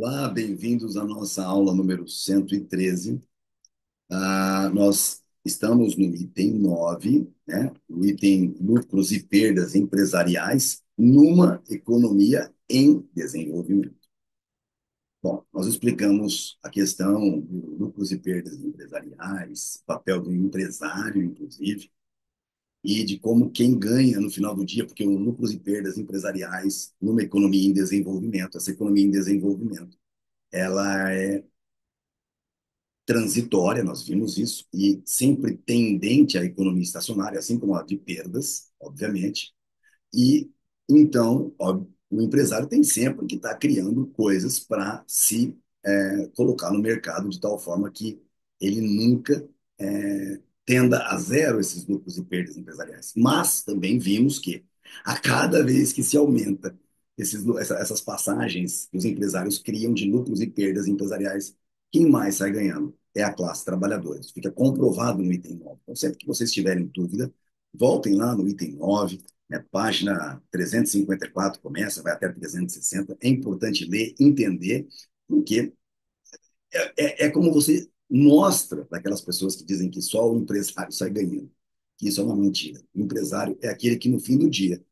Olá, bem-vindos à nossa aula número 113. Nós estamos no item 9, né? O item lucros e perdas empresariais numa economia em desenvolvimento. Bom, nós explicamos a questão de lucros e perdas empresariais, papel do empresário, inclusive, e de como quem ganha no final do dia, porque o lucros e perdas empresariais numa economia em desenvolvimento, essa economia em desenvolvimento, ela é transitória, nós vimos isso, e sempre tendente à economia estacionária, assim como a de perdas, obviamente. E então, o empresário tem sempre que estar criando coisas para se colocar no mercado de tal forma que ele nunca tenda a zero esses lucros e perdas empresariais. Mas também vimos que a cada vez que se aumenta essas passagens que os empresários criam de lucros e perdas empresariais, quem mais sai ganhando é a classe trabalhadora. Isso fica comprovado no item 9. Então, sempre que vocês tiverem dúvida, voltem lá no item 9, né, página 354 começa, vai até 360. É importante ler, entender, porque é como você mostra para aquelas pessoas que dizem que só o empresário sai ganhando, que isso é uma mentira. O empresário é aquele que, no fim do dia,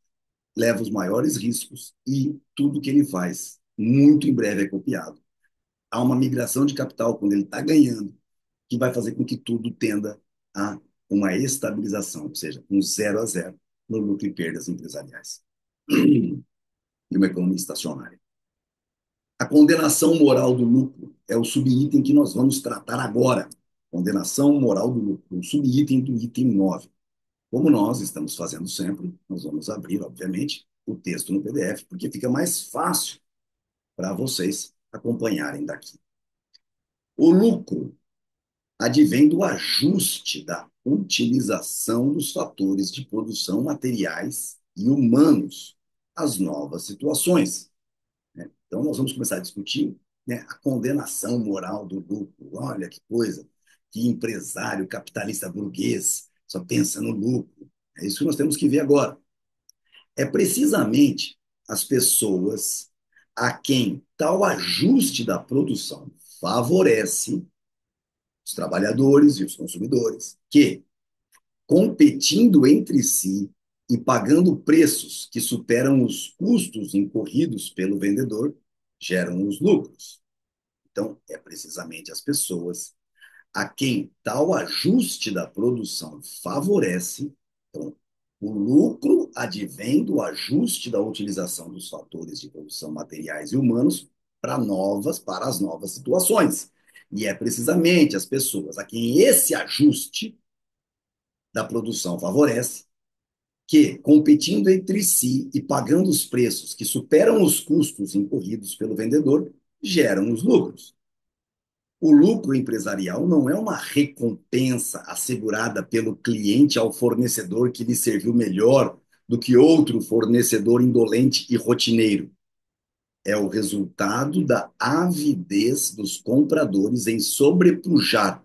leva os maiores riscos e tudo que ele faz, muito em breve, é copiado. Há uma migração de capital quando ele está ganhando, que vai fazer com que tudo tenda a uma estabilização, ou seja, um 0 a 0 no lucro e perdas empresariais e uma economia estacionária. A condenação moral do lucro é o subitem que nós vamos tratar agora. Condenação moral do lucro, o subitem do item 9. Como nós estamos fazendo sempre, nós vamos abrir, obviamente, o texto no PDF, porque fica mais fácil para vocês acompanharem daqui. O lucro advém do ajuste da utilização dos fatores de produção materiais e humanos às novas situações. Então, nós vamos começar a discutir, né, a condenação moral do lucro. Olha que coisa, que empresário capitalista burguês só pensa no lucro. É isso que nós temos que ver agora. É precisamente as pessoas a quem tal ajuste da produção favorece os trabalhadores e os consumidores, que, competindo entre si e pagando preços que superam os custos incorridos pelo vendedor, geram os lucros. Então, é precisamente as pessoas a quem tal ajuste da produção favorece. Então, o lucro advém do ajuste da utilização dos fatores de produção materiais e humanos para as novas situações. E é precisamente as pessoas a quem esse ajuste da produção favorece que, competindo entre si e pagando os preços que superam os custos incorridos pelo vendedor, geram os lucros. O lucro empresarial não é uma recompensa assegurada pelo cliente ao fornecedor que lhe serviu melhor do que outro fornecedor indolente e rotineiro. É o resultado da avidez dos compradores em sobrepujar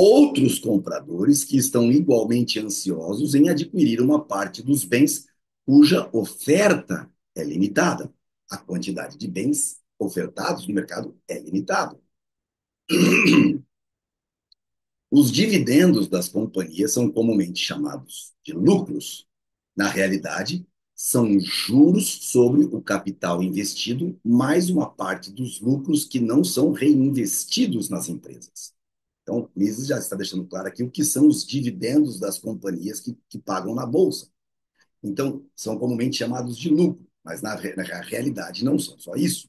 outros compradores que estão igualmente ansiosos em adquirir uma parte dos bens cuja oferta é limitada. A quantidade de bens ofertados no mercado é limitada. Os dividendos das companhias são comumente chamados de lucros. Na realidade, são juros sobre o capital investido, mais uma parte dos lucros que não são reinvestidos nas empresas. Então, o Mises já está deixando claro aqui o que são os dividendos das companhias que pagam na Bolsa. Então, são comumente chamados de lucro, mas na realidade não são só isso.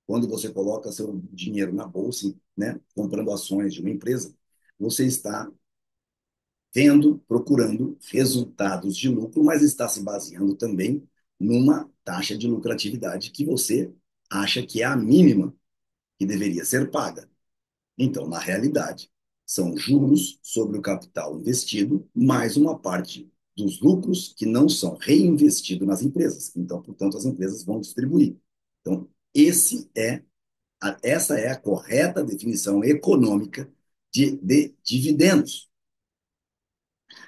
Quando você coloca seu dinheiro na Bolsa, né, comprando ações de uma empresa, você está vendo, procurando resultados de lucro, mas está se baseando também numa taxa de lucratividade que você acha que é a mínima que deveria ser paga. Então, na realidade, são juros sobre o capital investido, mais uma parte dos lucros que não são reinvestidos nas empresas. Então, portanto, as empresas vão distribuir. Então, essa é a correta definição econômica de dividendos.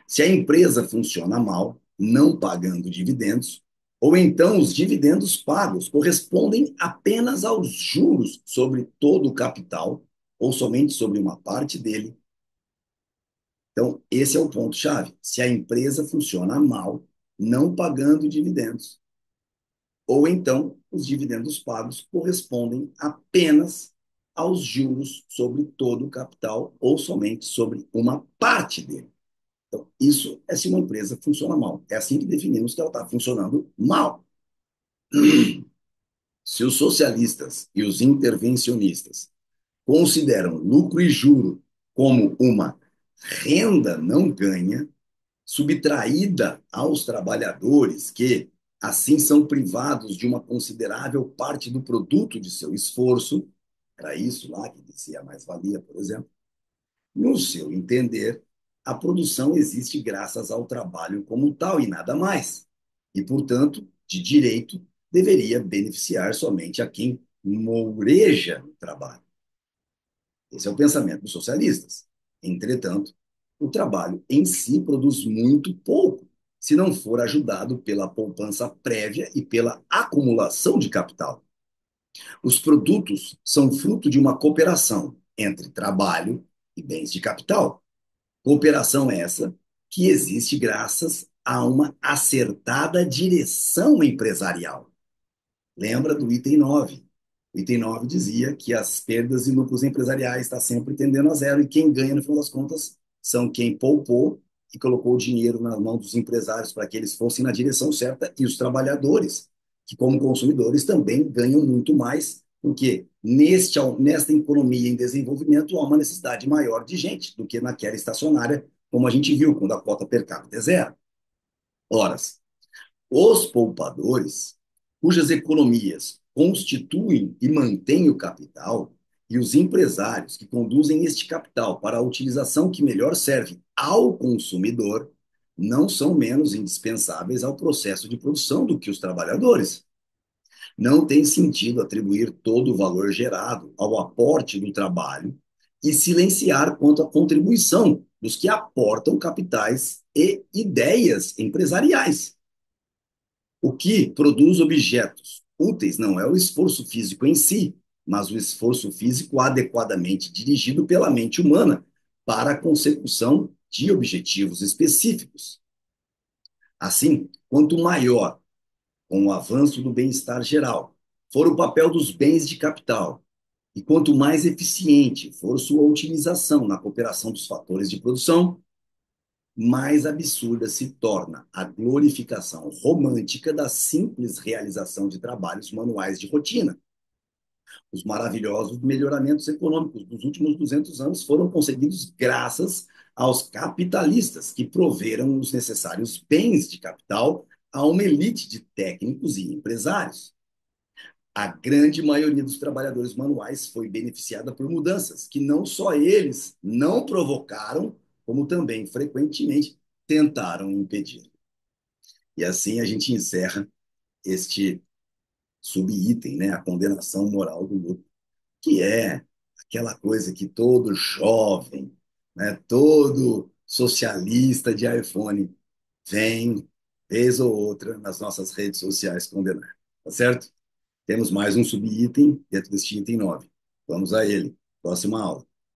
Se a empresa funciona mal, não pagando dividendos, Ou então os dividendos pagos correspondem apenas aos juros sobre todo o capital ou somente sobre uma parte dele. Então, esse é o ponto-chave. Se a empresa funciona mal, não pagando dividendos, ou então os dividendos pagos correspondem apenas aos juros sobre todo o capital ou somente sobre uma parte dele. Então, isso é se uma empresa funciona mal. É assim que definimos que ela está funcionando mal. Se os socialistas e os intervencionistas consideram lucro e juro como uma renda não ganha, subtraída aos trabalhadores que, assim, são privados de uma considerável parte do produto de seu esforço, era isso lá que dizia a mais-valia, por exemplo, no seu entender, a produção existe graças ao trabalho como tal e nada mais. E, portanto, de direito, deveria beneficiar somente a quem moureja no trabalho. Esse é o pensamento dos socialistas. Entretanto, o trabalho em si produz muito pouco, se não for ajudado pela poupança prévia e pela acumulação de capital. Os produtos são fruto de uma cooperação entre trabalho e bens de capital. Cooperação essa que existe graças a uma acertada direção empresarial. Lembra do item 9? O item 9 dizia que as perdas e lucros empresariais estão sempre tendendo a zero e quem ganha, no final das contas, são quem poupou e colocou o dinheiro na mão dos empresários para que eles fossem na direção certa e os trabalhadores, que como consumidores também ganham muito mais, porque nesta economia em desenvolvimento há uma necessidade maior de gente do que naquela estacionária, como a gente viu, quando a cota per capita é zero. Ora, os poupadores, cujas economias constituem e mantêm o capital, e os empresários que conduzem este capital para a utilização que melhor serve ao consumidor, não são menos indispensáveis ao processo de produção do que os trabalhadores. Não tem sentido atribuir todo o valor gerado ao aporte do trabalho e silenciar quanto à contribuição dos que aportam capitais e ideias empresariais. O que produz objetos úteis não é o esforço físico em si, mas o esforço físico adequadamente dirigido pela mente humana para a consecução de objetivos específicos. Assim, quanto maior, com o avanço do bem-estar geral, for o papel dos bens de capital, e quanto mais eficiente for sua utilização na cooperação dos fatores de produção, mais absurda se torna a glorificação romântica da simples realização de trabalhos manuais de rotina. Os maravilhosos melhoramentos econômicos dos últimos 200 anos foram conseguidos graças aos capitalistas que proveram os necessários bens de capital a uma elite de técnicos e empresários. A grande maioria dos trabalhadores manuais foi beneficiada por mudanças que não só eles não provocaram, como também frequentemente tentaram impedir. E assim a gente encerra este subitem, né, a condenação moral do lucro, que é aquela coisa que todo jovem, né, todo socialista de iPhone vem, vez ou outra, nas nossas redes sociais condenar. Tá certo? Temos mais um subitem dentro deste item 9. Vamos a ele. Próxima aula.